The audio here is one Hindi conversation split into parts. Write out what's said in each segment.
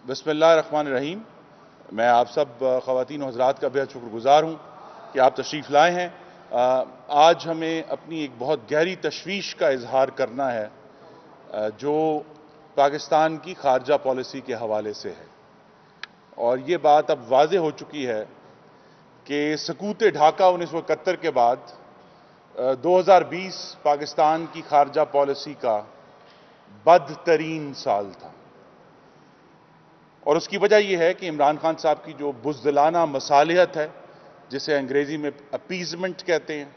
बिस्मिल्लाहिर्रहमानिर्रहीम। मैं आप सब ख़वातीन और हज़रात का बेहद शुक्रगुज़ार हूँ कि आप तशरीफ़ लाए हैं। आज हमें अपनी एक बहुत गहरी तशवीश का इजहार करना है जो पाकिस्तान की खारजा पॉलिसी के हवाले से है, और ये बात अब वाज़ेह हो चुकी है कि सकूत ढाका 1971 के बाद 2020 पाकिस्तान की खारजा पॉलिसी का बदतरीन साल था। और उसकी वजह यह है कि इमरान खान साहब की जो बुज़दिलाना मसालिहत है, जिसे अंग्रेजी में अपीजमेंट कहते हैं,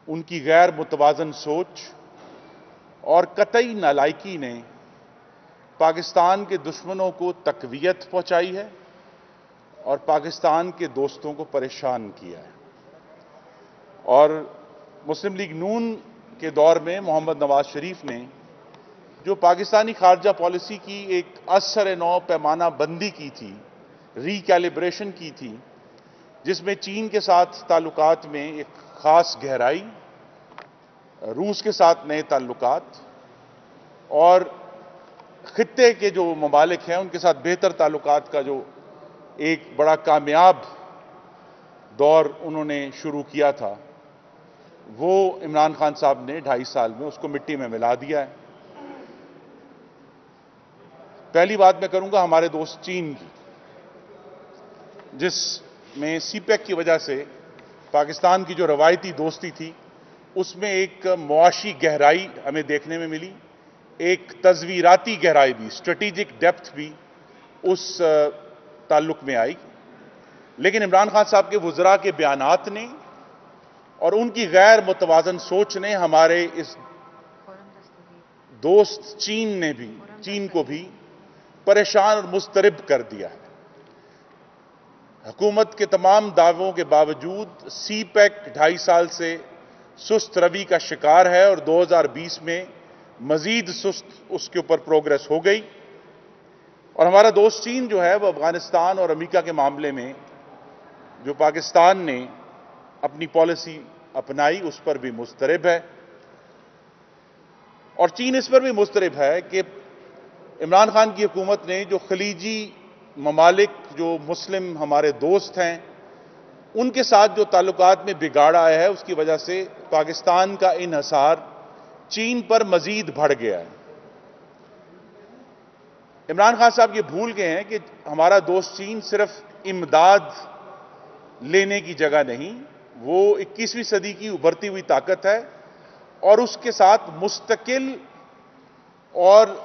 उनकी गैर मुतवाज़न सोच और कतई नालायकी ने पाकिस्तान के दुश्मनों को तक़वियत पहुंचाई है और पाकिस्तान के दोस्तों को परेशान किया है। और मुस्लिम लीग नून के दौर में मोहम्मद नवाज शरीफ ने जो पाकिस्तानी खारजा पॉलिसी की एक असर नौ पैमाना बंदी की थी, रिकैलिब्रेशन की थी, जिसमें चीन के साथ ताल्लुकात में एक खास गहराई, रूस के साथ नए ताल्लुकात और खित्ते के जो ममालिक हैं उनके साथ बेहतर ताल्लुकात का जो एक बड़ा कामयाब दौर उन्होंने शुरू किया था, वो इमरान खान साहब ने 2.5 साल में उसको मिट्टी में मिला दिया है। पहली बात मैं करूंगा हमारे दोस्त चीन की, जिसमें सीपेक की वजह से पाकिस्तान की जो रवायती दोस्ती थी उसमें एक मुआशी गहराई हमें देखने में मिली, एक तज़वीराती गहराई भी, स्ट्रेटेजिक डेप्थ भी उस ताल्लुक में आई। लेकिन इमरान खान साहब के वुज़रा के बयानात ने और उनकी गैर मुतवाज़न सोच ने हमारे इस दोस्त चीन को भी परेशान और मुस्तरब कर दिया है। हुकूमत के तमाम दावों के बावजूद सीपेक 2.5 साल से सुस्त रवि का शिकार है और 2020 में मजीद सुस्त उसके ऊपर प्रोग्रेस हो गई। और हमारा दोस्त चीन जो है वह अफगानिस्तान और अमेरिका के मामले में जो पाकिस्तान ने अपनी पॉलिसी अपनाई उस पर भी मुस्तरब है। और चीन इस पर भी मुस्तरब है कि इमरान खान की हुकूमत ने जो खलीजी ममालिक, जो मुस्लिम हमारे दोस्त हैं, उनके साथ जो ताल्लुकात में बिगाड़ आया है, उसकी वजह से पाकिस्तान का इन्हिसार चीन पर मजीद बढ़ गया है। इमरान खान साहब ये भूल गए हैं कि हमारा दोस्त चीन सिर्फ इमदाद लेने की जगह नहीं, वो 21वीं सदी की उभरती हुई ताकत है और उसके साथ मुस्तकिल और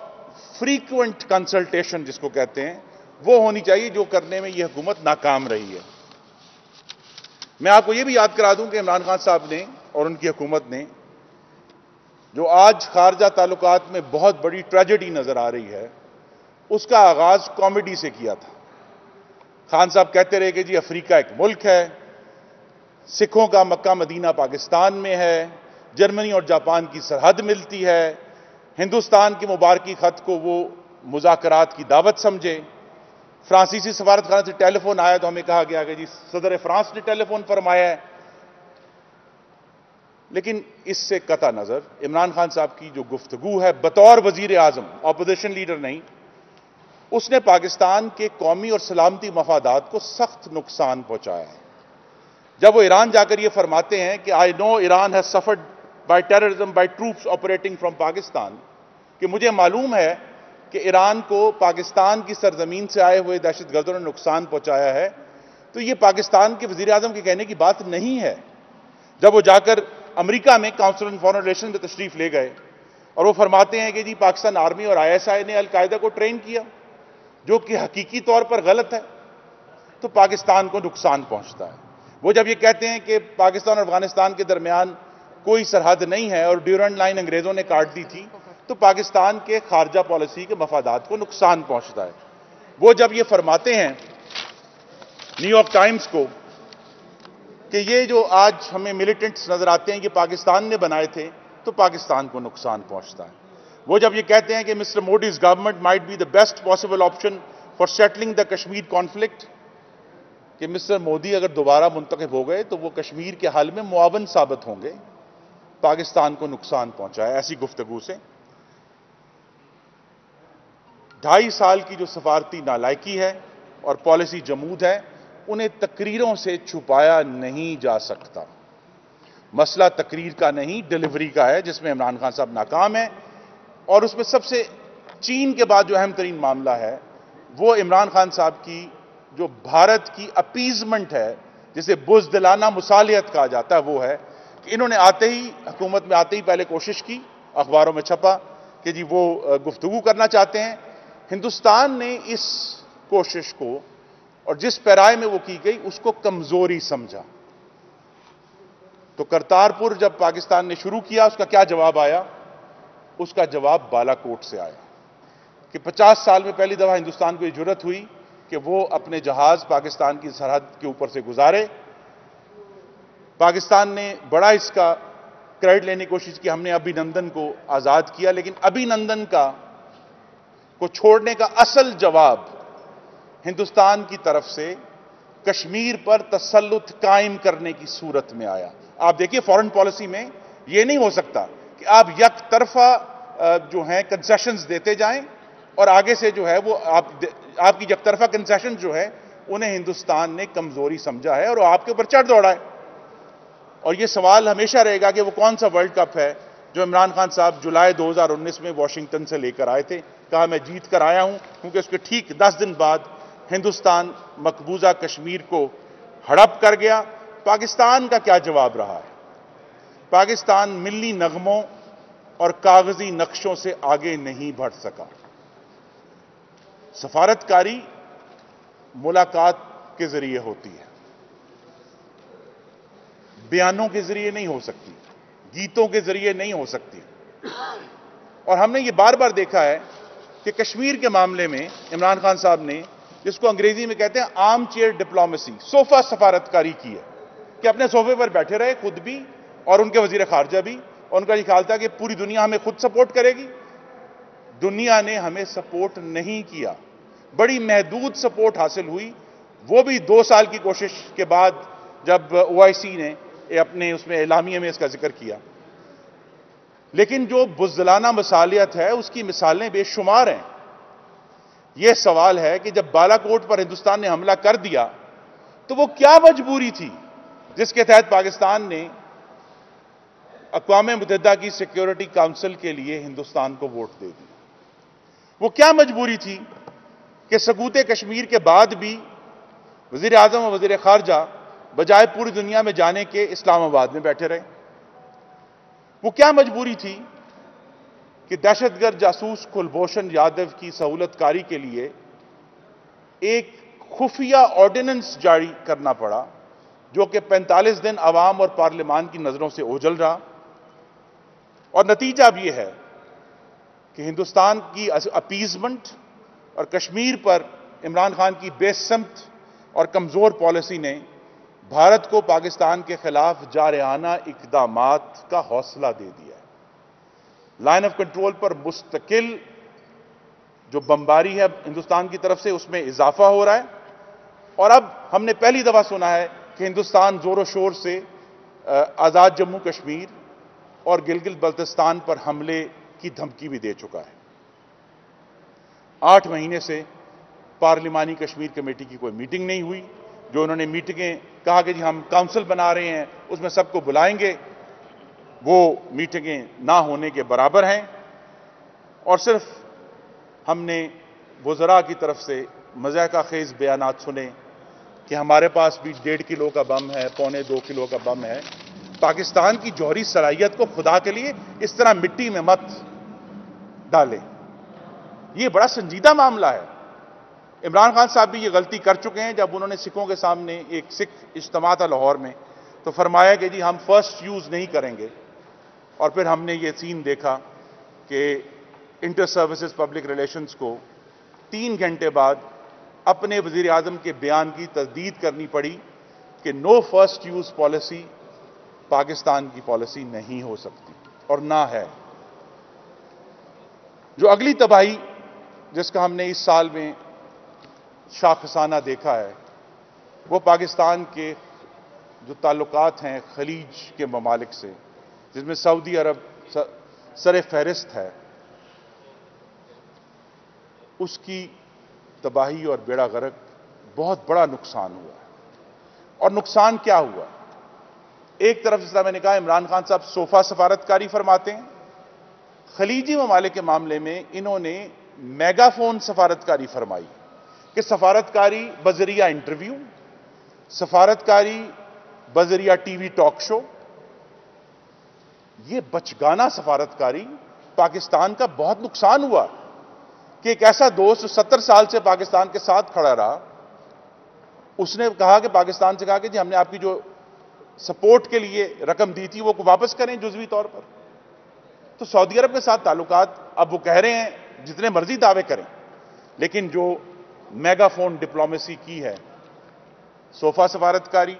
फ्रीक्वेंट कंसल्टेशन जिसको कहते हैं वो होनी चाहिए, जो करने में यह हुकूमत नाकाम रही है। मैं आपको यह भी याद करा दूं कि इमरान खान साहब ने और उनकी हुकूमत ने जो आज खारजा ताल्लुकात में बहुत बड़ी ट्रेजेडी नजर आ रही है, उसका आगाज कॉमेडी से किया था। खान साहब कहते रहे कि जी अफ्रीका एक मुल्क है, सिखों का मक्का मदीना पाकिस्तान में है, जर्मनी और जापान की सरहद मिलती है, हिंदुस्तान की मुबारकी खत को वो मुज़ाकरात की दावत समझे। फ्रांसीसी सफारत खाना से टेलीफोन आया तो हमें कहा गया कि जी सदर फ्रांस ने टेलीफोन फरमाया है। लेकिन इससे कता नजर इमरान खान साहब की जो गुफ्तगू है बतौर वजीर आजम, ऑपोजिशन लीडर नहीं, उसने पाकिस्तान के कौमी और सलामती मफादात को सख्त नुकसान पहुंचाया है। जब वो ईरान जाकर ये फरमाते हैं कि I know Iran has suffered by terrorism by troops operating from Pakistan, कि मुझे मालूम है कि ईरान को पाकिस्तान की सरजमीन से आए हुए दहशतगर्दों ने नुकसान पहुंचाया है, तो ये पाकिस्तान के वजीर आजम के कहने की बात नहीं है। जब वो जाकर अमेरिका में काउंसिल ऑन फॉरेन रिलेशंस में तशरीफ ले गए और वो फरमाते हैं कि जी पाकिस्तान आर्मी और ISI ने अलकायदा को ट्रेन किया, जो कि हकीकी तौर पर गलत है, तो पाकिस्तान को नुकसान पहुंचता है। वो जब ये कहते हैं कि पाकिस्तान और अफगानिस्तान के दरमियान कोई सरहद नहीं है और ड्यूरेंट लाइन अंग्रेजों ने काट दी थी, तो पाकिस्तान के खारजा पॉलिसी के मफादात को नुकसान पहुंचता है। वो जब ये फरमाते हैं न्यूयॉर्क टाइम्स को कि ये जो आज हमें मिलिटेंट्स नजर आते हैं ये पाकिस्तान ने बनाए थे, तो पाकिस्तान को नुकसान पहुंचता है। वो जब ये कहते हैं कि mister Modi's government might be the best possible option for settling the Kashmir conflict, कि मिस्टर मोदी अगर दोबारा मुंतखब हो गए तो वो कश्मीर के हल में मुआवन साबित होंगे, पाकिस्तान को नुकसान पहुंचा है। ऐसी गुफ्तगू से 2.5 साल की जो सफारती नालायकी है और पॉलिसी जमूद है, उन्हें तकरीरों से छुपाया नहीं जा सकता। मसला तकरीर का नहीं, डिलीवरी का है, जिसमें इमरान खान साहब नाकाम है। और उसमें सबसे चीन के बाद जो अहम तरीन मामला है वो इमरान खान साहब की जो भारत की अपीजमेंट है, जिसे बुज़दिलाना मुसालियत कहा जाता है, वो है कि इन्होंने आते ही, हुकूमत में आते ही पहले कोशिश की, अखबारों में छपा कि जी वो गुफ्तगू करना चाहते हैं। हिंदुस्तान ने इस कोशिश को और जिस पैराए में वो की गई उसको कमजोरी समझा। तो करतारपुर जब पाकिस्तान ने शुरू किया, उसका क्या जवाब आया? उसका जवाब बालाकोट से आया कि 50 साल में पहली दफा हिंदुस्तान को यह जुर्रत हुई कि वो अपने जहाज पाकिस्तान की सरहद के ऊपर से गुजारे। पाकिस्तान ने बड़ा इसका क्रेडिट लेने की कोशिश की, हमने अभिनंदन को आजाद किया, लेकिन अभिनंदन को छोड़ने का असल जवाब हिंदुस्तान की तरफ से कश्मीर पर तसल्लुत कायम करने की सूरत में आया। आप देखिए, फॉरेन पॉलिसी में यह नहीं हो सकता कि आप यक तरफा जो है कंसेशंस देते जाएं और आगे से जो है वो आपकी यक तरफा कंसेशन जो है उन्हें हिंदुस्तान ने कमजोरी समझा है और आपके ऊपर चढ़ दौड़ा है। और यह सवाल हमेशा रहेगा कि वो कौन सा वर्ल्ड कप है जो इमरान खान साहब जुलाई 2019 में वॉशिंगटन से लेकर आए थे। कहा मैं जीत कर आया हूं, क्योंकि उसके ठीक 10 दिन बाद हिंदुस्तान मकबूजा कश्मीर को हड़प कर गया। पाकिस्तान का क्या जवाब रहा है? पाकिस्तान मिल्ली नगमों और कागजी नक्शों से आगे नहीं बढ़ सका। सफारतकारी मुलाकात के जरिए होती है, बयानों के जरिए नहीं हो सकती, गीतों के जरिए नहीं हो सकती। और हमने ये बार बार देखा है कि कश्मीर के मामले में इमरान खान साहब ने, जिसको अंग्रेजी में कहते हैं आर्म चेयर डिप्लोमेसी, सोफा सफारतकारी की है, कि अपने सोफे पर बैठे रहे खुद भी और उनके वजीर खारजा भी, और उनका यह ख्याल था कि पूरी दुनिया हमें खुद सपोर्ट करेगी। दुनिया ने हमें सपोर्ट नहीं किया, बड़ी महदूद सपोर्ट हासिल हुई, वो भी 2 साल की कोशिश के बाद, जब ओआईसी ने अपने उसमें एलामिया में इसका जिक्र किया। लेकिन जो बुज़दिलाना मसालियत है उसकी मिसालें बेशुमार हैं। यह सवाल है कि जब बालाकोट पर हिंदुस्तान ने हमला कर दिया तो वो क्या मजबूरी थी जिसके तहत पाकिस्तान ने अक़वाम मुत्तहिदा की सिक्योरिटी काउंसिल के लिए हिंदुस्तान को वोट दे दी? वो क्या मजबूरी थी कि सकूत कश्मीर के बाद भी वजीर आजम और वजीर खारजा बजाय पूरी दुनिया में जाने के इस्लामाबाद में बैठे रहे? वो क्या मजबूरी थी कि दहशतगर्द जासूस कुलभूषण यादव की सहूलतकारी के लिए एक खुफिया ऑर्डिनेंस जारी करना पड़ा, जो कि 45 दिन अवाम और पार्लियामान की नजरों से ओझल रहा? और नतीजा अब यह है कि हिंदुस्तान की अपीजमेंट और कश्मीर पर इमरान खान की बेसमत और कमजोर पॉलिसी ने भारत को पाकिस्तान के खिलाफ जारहाना इकदामात का हौसला दे दिया है। लाइन ऑफ कंट्रोल पर मुस्तकिल जो बमबारी है हिंदुस्तान की तरफ से, उसमें इजाफा हो रहा है। और अब हमने पहली दफा सुना है कि हिंदुस्तान जोरों शोर से आजाद जम्मू कश्मीर और गिलगित बल्तिस्तान पर हमले की धमकी भी दे चुका है। 8 महीने से पार्लिमानी कश्मीर कमेटी की कोई मीटिंग नहीं हुई। जो उन्होंने मीटिंगें कहा कि जी हम काउंसिल बना रहे हैं, उसमें सबको बुलाएंगे, वो मीटिंगें ना होने के बराबर हैं। और सिर्फ हमने वज़रा की तरफ से मज़ाक़ा खेज़ बयानात सुने कि हमारे पास भी 1.5 किलो का बम है, 1.25-2 किलो का बम है। पाकिस्तान की जौहरी सलाहियत को खुदा के लिए इस तरह मिट्टी में मत डालें। यह बड़ा संजीदा मामला है। इमरान खान साहब भी ये गलती कर चुके हैं जब उन्होंने सिखों के सामने, एक सिख इज्तिमा था लाहौर में, तो फरमाया कि जी हम फर्स्ट यूज नहीं करेंगे। और फिर हमने ये सीन देखा कि इंटर सर्विसेज पब्लिक रिलेशंस को 3 घंटे बाद अपने वजीर आजम के बयान की तस्दीद करनी पड़ी कि no first use policy Pakistan की पॉलिसी नहीं हो सकती, और ना है। जो अगली तबाही जिसका हमने इस साल में शाखसाना देखा है, वो पाकिस्तान के जो ताल्लुकात हैं खलीज के ममालिक से, जिसमें सऊदी अरब सर फहरिस्त है। उसकी तबाही और बेड़ा गर्क, बहुत बड़ा नुकसान हुआ है। और नुकसान क्या हुआ? एक तरफ जिस तरह मैंने कहा, इमरान खान साहब सोफा सफारतकारी फरमाते हैं। खलीजी ममालिक के मामले में इन्होंने मेगाफोन सफारतकारी फरमाई कि सफारतकारी बजरिया इंटरव्यू, सफारतकारी बजरिया टीवी टॉक शो। यह बचगाना सफारतकारी पाकिस्तान का बहुत नुकसान हुआ कि एक ऐसा दोस्त 70 साल से पाकिस्तान के साथ खड़ा रहा, उसने कहा कि पाकिस्तान से कहा कि जी हमने आपकी जो सपोर्ट के लिए रकम दी थी वो वापस करें जुजवी तौर पर। तो सऊदी अरब के साथ ताल्लुकात, अब वो कह रहे हैं जितने मर्जी दावे करें, लेकिन जो मेगाफोन डिप्लोमेसी की है, सोफा सफारतकारी,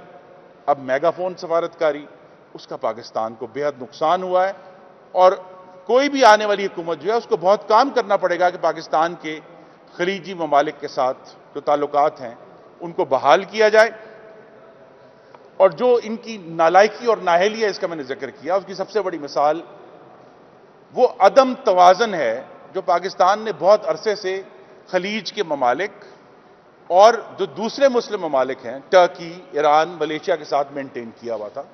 अब मेगाफोन सफारतकारी, उसका पाकिस्तान को बेहद नुकसान हुआ है। और कोई भी आने वाली हुकूमत जो है उसको बहुत काम करना पड़ेगा कि पाकिस्तान के खलीजी ममालिक के साथ जो ताल्लुकात हैं उनको बहाल किया जाए। और जो इनकी नालायकी और नाअहली है, इसका मैंने जिक्र किया, उसकी सबसे बड़ी मिसाल वो अदम तवाज़न है जो पाकिस्तान ने बहुत अरसे से खलीज के ममालिक और जो दूसरे मुस्लिम ममालिक हैं, टर्की, ईरान, मलेशिया के साथ मेंटेन किया हुआ था।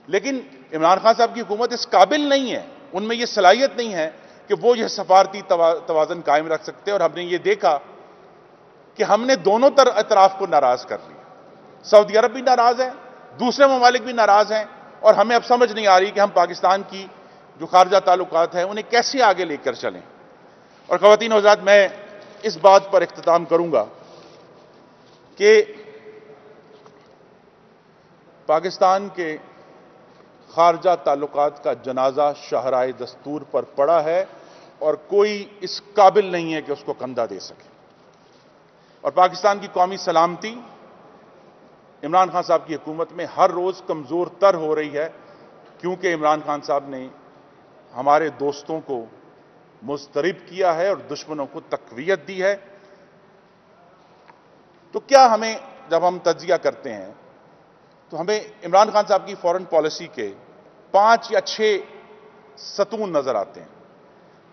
लेकिन इमरान खान साहब की हुकूमत इस काबिल नहीं है, उनमें यह सलाहियत नहीं है कि वो यह सफारती तवाज़न कायम रख सकते। और हमने ये देखा कि हमने दोनों अतराफ को नाराज कर लिया। सऊदी अरब भी नाराज है, दूसरे ममालिक भी नाराज हैं, और हमें अब समझ नहीं आ रही कि हम पाकिस्तान की जो खारजा ताल्लुकात हैं उन्हें कैसे आगे लेकर चलें। और ख़वातीन और हज़रात, मैं इस बात पर इख्तिताम करूंगा कि पाकिस्तान के खारजा ताल्लुकात का जनाजा शाहराए दस्तूर पर पड़ा है और कोई इस काबिल नहीं है कि उसको कंधा दे सके। और पाकिस्तान की कौमी सलामती इमरान खान साहब की हुकूमत में हर रोज कमजोर तर हो रही है, क्योंकि इमरान खान साहब ने हमारे दोस्तों को मुस्तरिब किया है और दुश्मनों को तकवीयत दी है। तो क्या हमें, जब हम तज्जिया करते हैं तो हमें इमरान खान साहब की फॉरेन पॉलिसी के 5 या 6 सतून नजर आते हैं।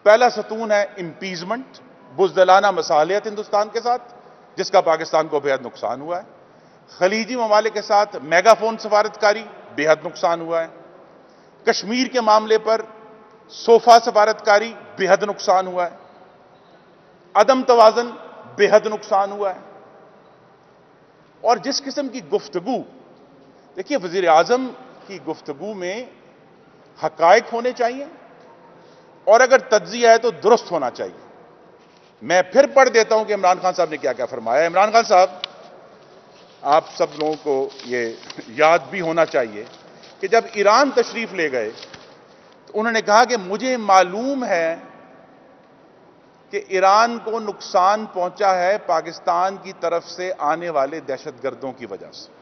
पहला सतून है इंपीजमेंट, बुज़दिलाना मसालियत हिंदुस्तान के साथ, जिसका पाकिस्तान को बेहद नुकसान हुआ है। खलीजी ममालिक के साथ मेगाफोन सफारतकारी, बेहद नुकसान हुआ है। कश्मीर के मामले पर सोफा सफारतकारी, बेहद नुकसान हुआ है। अदम तवाज़न, बेहद नुकसान हुआ है। और जिस किस्म की गुफ्तगू, देखिए वजीर आजम की गुफ्तगू में हकायक होने चाहिए और अगर तज्जिया है तो दुरुस्त होना चाहिए। मैं फिर पढ़ देता हूं कि इमरान खान साहब ने क्या क्या फरमाया। इमरान खान साहब, आप सब लोगों को ये याद भी होना चाहिए कि जब ईरान तशरीफ ले गए तो उन्होंने कहा कि मुझे मालूम है कि ईरान को नुकसान पहुंचा है पाकिस्तान की तरफ से आने वाले दहशतगर्दों की वजह से।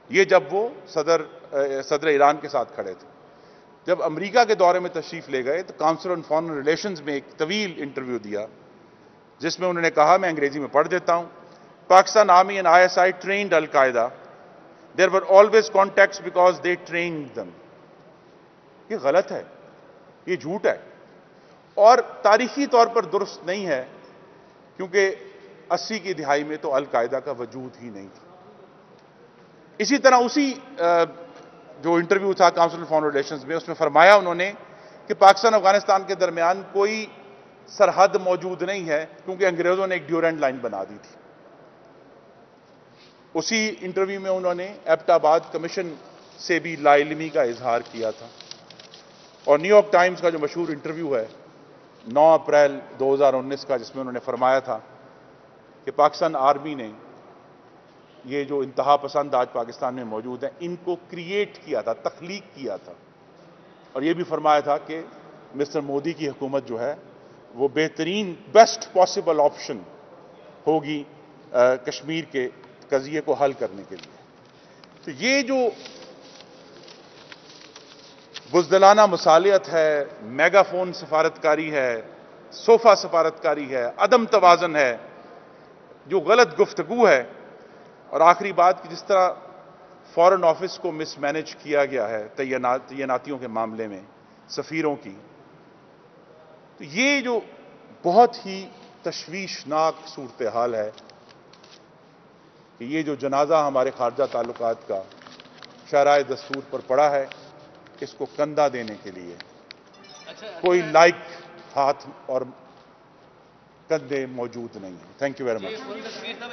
ये जब वो सदर ईरान के साथ खड़े थे। जब अमेरिका के दौरे में तशरीफ ले गए तो काउंसिल ऑन फॉरेन रिलेशंस में एक तवील इंटरव्यू दिया, जिसमें उन्होंने कहा, मैं अंग्रेजी में पढ़ देता हूं, Pakistan army and ISI trained Al-Qaeda. There were always contacts because they trained them. ये गलत है, ये झूठ है और तारीखी तौर पर दुरुस्त नहीं है, क्योंकि 80 की दिहाई में तो अल-कायदा का वजूद ही नहीं था। इसी तरह उसी जो इंटरव्यू था काउंसिल ऑन फॉरेन रिलेशंस में, उसमें फरमाया उन्होंने कि पाकिस्तान अफगानिस्तान के दरमियान कोई सरहद मौजूद नहीं है, क्योंकि अंग्रेजों ने एक ड्यूरेंट लाइन बना दी थी। उसी इंटरव्यू में उन्होंने एबटाबाद कमीशन से भी लाइलमी का इजहार किया था। और न्यूयॉर्क टाइम्स का जो मशहूर इंटरव्यू है 9 अप्रैल 2019 का, जिसमें उन्होंने फरमाया था कि पाकिस्तान आर्मी ने ये जो इंतहा पसंद आज पाकिस्तान में मौजूद हैं, इनको क्रिएट किया था, तख्लीक किया था। और ये भी फरमाया था कि मिस्टर मोदी की हुकूमत जो है वो बेहतरीन, बेस्ट पॉसिबल ऑप्शन होगी कश्मीर के कज़िये को हल करने के लिए। तो ये जो बुज़दिलाना मसालियत है, मेगाफोन सफारतकारी है, सोफा सफारतकारी है, अदम तवाज़न है, जो गलत गुफ्तगू है, और आखिरी बात कि जिस तरह फॉरेन ऑफिस को मिसमैनेज किया गया है तैनातियों के मामले में, सफीरों की, तो ये जो बहुत ही तशवीशनाक सूरत हाल है कि ये जो जनाजा हमारे खारजा ताल्लुकात का शराय दस्तूर पर पड़ा है, इसको कंधा देने के लिए कोई लाइक हाथ और कंधे मौजूद नहीं है। Thank you very much.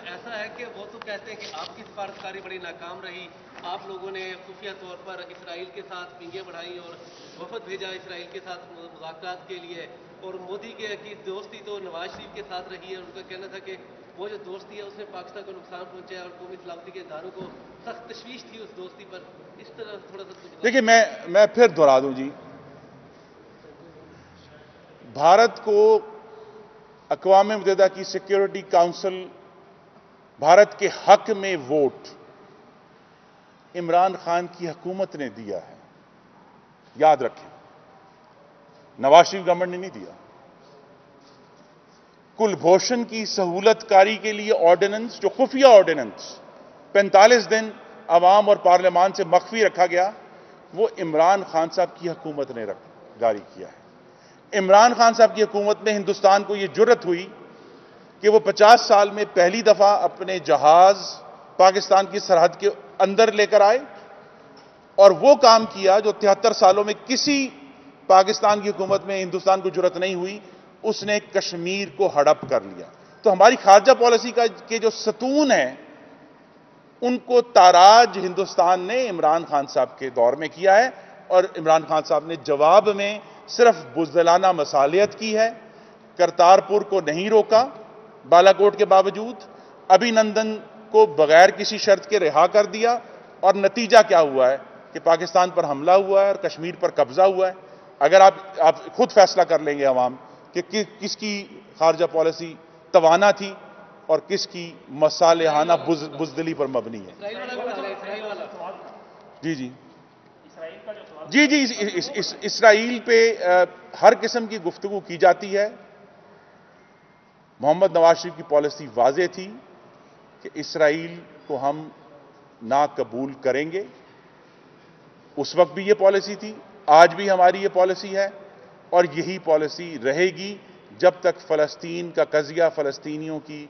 ऐसा है कि वो तो कहते हैं कि आपकी सिफारतकारी बड़ी नाकाम रही, आप लोगों ने खुफिया तौर पर इसराइल के साथ पींगें बढ़ाई और वफद भेजा इसराइल के साथ मुज़ाकरात के लिए, और मोदी की दोस्ती तो नवाज शरीफ के साथ रही है। उनका कहना था कि वो जो दोस्ती है उसने पाकिस्तान को नुकसान पहुंचाया और कौमी सलामती के इदारों को सख्त तशवीश थी उस दोस्ती पर। इस तरह थोड़ा सा देखिए, मैं फिर दोहरा दूं जी, भारत को अक़वाम मुत्तहिदा की सिक्योरिटी काउंसिल भारत के हक में वोट इमरान खान की हुकूमत ने दिया है। याद रखें, नवाज शरीफ गवर्नमेंट ने नहीं दिया। कुलभूषण की सहूलतकारी के लिए ऑर्डिनेंस, जो खुफिया ऑर्डिनेंस 45 दिन अवाम और पार्लियामान से मख्फी रखा गया, वो इमरान खान साहब की हुकूमत ने जारी किया है। इमरान खान साहब की हुकूमत में हिंदुस्तान को यह जुर्रत हुई कि वो 50 साल में पहली दफा अपने जहाज पाकिस्तान की सरहद के अंदर लेकर आए और वो काम किया जो 73 सालों में किसी पाकिस्तान की हुकूमत में हिंदुस्तान को जुर्रत नहीं हुई। उसने कश्मीर को हड़प कर लिया। तो हमारी खारजा पॉलिसी का के जो सतून है, उनको ताराज हिंदुस्तान ने इमरान खान साहब के दौर में किया है और इमरान खान साहब ने जवाब में सिर्फ बुज़दिलाना मसालियत की है। करतारपुर को नहीं रोका बालाकोट के बावजूद, अभिनंदन को बगैर किसी शर्त के रिहा कर दिया, और नतीजा क्या हुआ है कि पाकिस्तान पर हमला हुआ है और कश्मीर पर कब्जा हुआ है। अगर आप खुद फैसला कर लेंगे अवाम कि किसकी खारजा पॉलिसी तवाना थी और किसकी मसालेहाना बुज़दिली पर मबनी है। जी जी जी जी इसराइल पे हर किस्म की गुफ्तगू की जाती है। मोहम्मद नवाज शरीफ की पॉलिसी वाज़ेह थी कि इसराइल को हम ना कबूल करेंगे। उस वक्त भी ये पॉलिसी थी, आज भी हमारी ये पॉलिसी है और यही पॉलिसी रहेगी जब तक फ़लस्तीन का कज़िया फ़लस्तीनियों की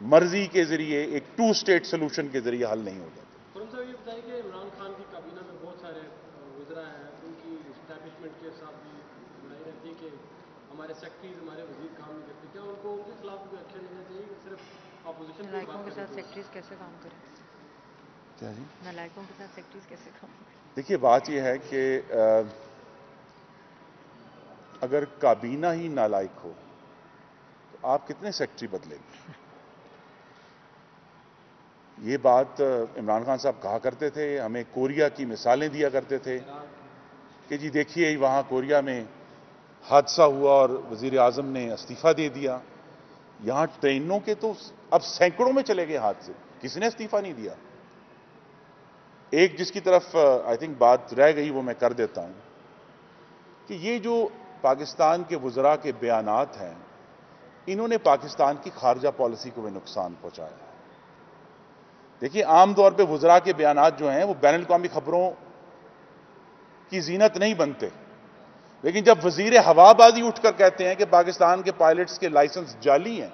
मर्जी के जरिए एक 2 स्टेट सोल्यूशन के जरिए हल नहीं हो जाता। ये बताइए कि इमरान खान की काबीना में बहुत सारे वज़रा हैं, उनकी इस्टेब्लिशमेंट के साथ भी लड़ाई रहती है कि हमारे सेक्रेटरीज, हमारे वजीर काम नहीं करते। क्या उनके खिलाफ भी एक्शन लेना चाहिए कि सिर्फ अपोजिशन नालायकों के साथ सेक्रेटरीज कैसे काम करें? क्या जी? नालायकों के साथ सेक्रेटरीज कैसे काम करें? देखिए, बात यह है कि अगर काबीना ही नालायक हो तो आप कितने सेक्रेटरी बदलेंगे? ये बात इमरान खान साहब कहा करते थे, हमें कोरिया की मिसालें दिया करते थे कि जी देखिए वहां कोरिया में हादसा हुआ और वजीर आजम ने इस्तीफा दे दिया। यहां ट्रेनों के तो अब सैकड़ों में चले गए हादसे, किसी ने इस्तीफा नहीं दिया। एक जिसकी तरफ आई थिंक बात रह गई वो मैं कर देता हूं कि ये जो पाकिस्तान के वज़रा के बयानात हैं, इन्होंने पाकिस्तान की खारजा पॉलिसी को भी नुकसान पहुंचाया है। देखिए, आमतौर पे वज़रा के बयानात जो हैं वो बैनुल-अक़वामी खबरों की जीनत नहीं बनते, लेकिन जब वजीर हवाबाजी उठकर कहते हैं कि पाकिस्तान के पायलट्स के लाइसेंस जाली हैं,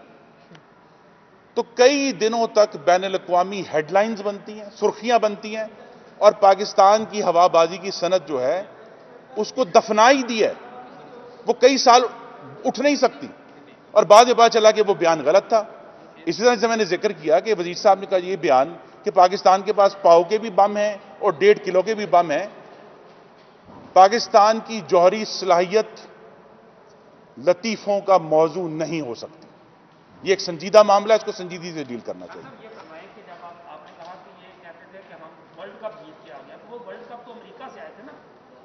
तो कई दिनों तक बैनुल-अक़वामी हेडलाइंस बनती हैं, सुर्खियां बनती हैं और पाकिस्तान की हवाबाजी की सनत जो है उसको दफना ही दिया है। वो कई साल उठ नहीं सकती और बाद में पता चला कि वो बयान गलत था। इसी तरह से मैंने जिक्र किया कि वजीर साहब ने कहा ये बयान कि पाकिस्तान के पास पाव के भी बम हैं और 1.5 किलो के भी बम हैं। पाकिस्तान की जौहरी सलाहियत लतीफों का मौजू नहीं हो सकती। ये एक संजीदा मामला है, इसको संजीदगी से डील करना चाहिए। ये फरमाएं कि जब आपने कहा कि ये कहते थे कि हम वर्ल्ड कप जीत के आ गया, तो वो वर्ल्ड कप तो अमेरिका से आए थे ना,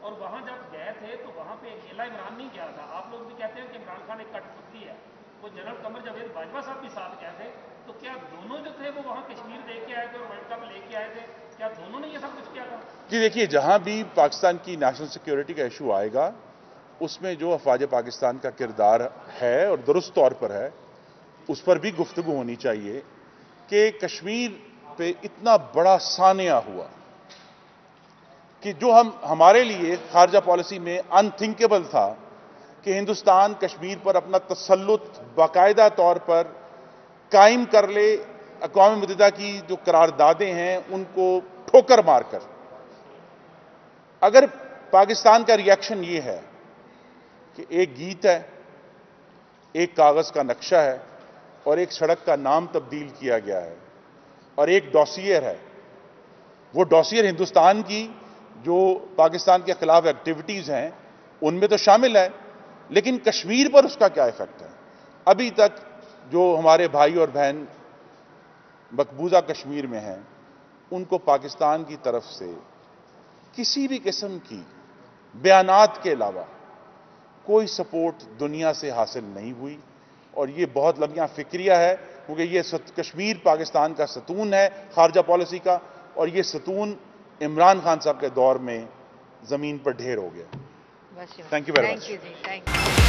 और वहां जब गए थे तो वहां पे अकेला इमरान नहीं गया था। आप लोग भी कहते हैं कि इमरान खान एक कठपुतली है, वो जनरल कमर जावेद बाजवा साहब भी साथ गए थे, तो क्या दोनों जो थे वो वहां कश्मीर देख के आए थे और वर्ल्ड कप लेके आए थे? क्या दोनों ने ये सब कुछ किया था? जी देखिए, जहां भी पाकिस्तान की नेशनल सिक्योरिटी का इशू आएगा उसमें जो अफवाज पाकिस्तान का किरदार है और दुरुस्त तौर पर है, उस पर भी गुफ्तगू होनी चाहिए कि कश्मीर पे इतना बड़ा सानिया हुआ कि जो हमारे लिए खारजा पॉलिसी में अनथिंकेबल था कि हिंदुस्तान कश्मीर पर अपना तसल्लुत बाकायदा तौर पर कायम कर ले, अक़वाम मुत्तहिदा की जो करारदादें हैं उनको ठोकर मारकर। अगर पाकिस्तान का रिएक्शन ये है कि एक गीत है, एक कागज का नक्शा है और एक सड़क का नाम तब्दील किया गया है और एक डॉसियर है, वो डॉसियर हिंदुस्तान की जो पाकिस्तान के खिलाफ एक्टिविटीज हैं उनमें तो शामिल है, लेकिन कश्मीर पर उसका क्या इफेक्ट है? अभी तक जो हमारे भाई और बहन मकबूजा कश्मीर में हैं उनको पाकिस्तान की तरफ से किसी भी किस्म की बयानात के अलावा कोई सपोर्ट दुनिया से हासिल नहीं हुई और ये बहुत लंबिया फिक्रिया है, क्योंकि ये कश्मीर पाकिस्तान का सतून है खारजा पॉलिसी का और ये सतून इमरान खान साहब के दौर में जमीन पर ढेर हो गया। Thank you very much.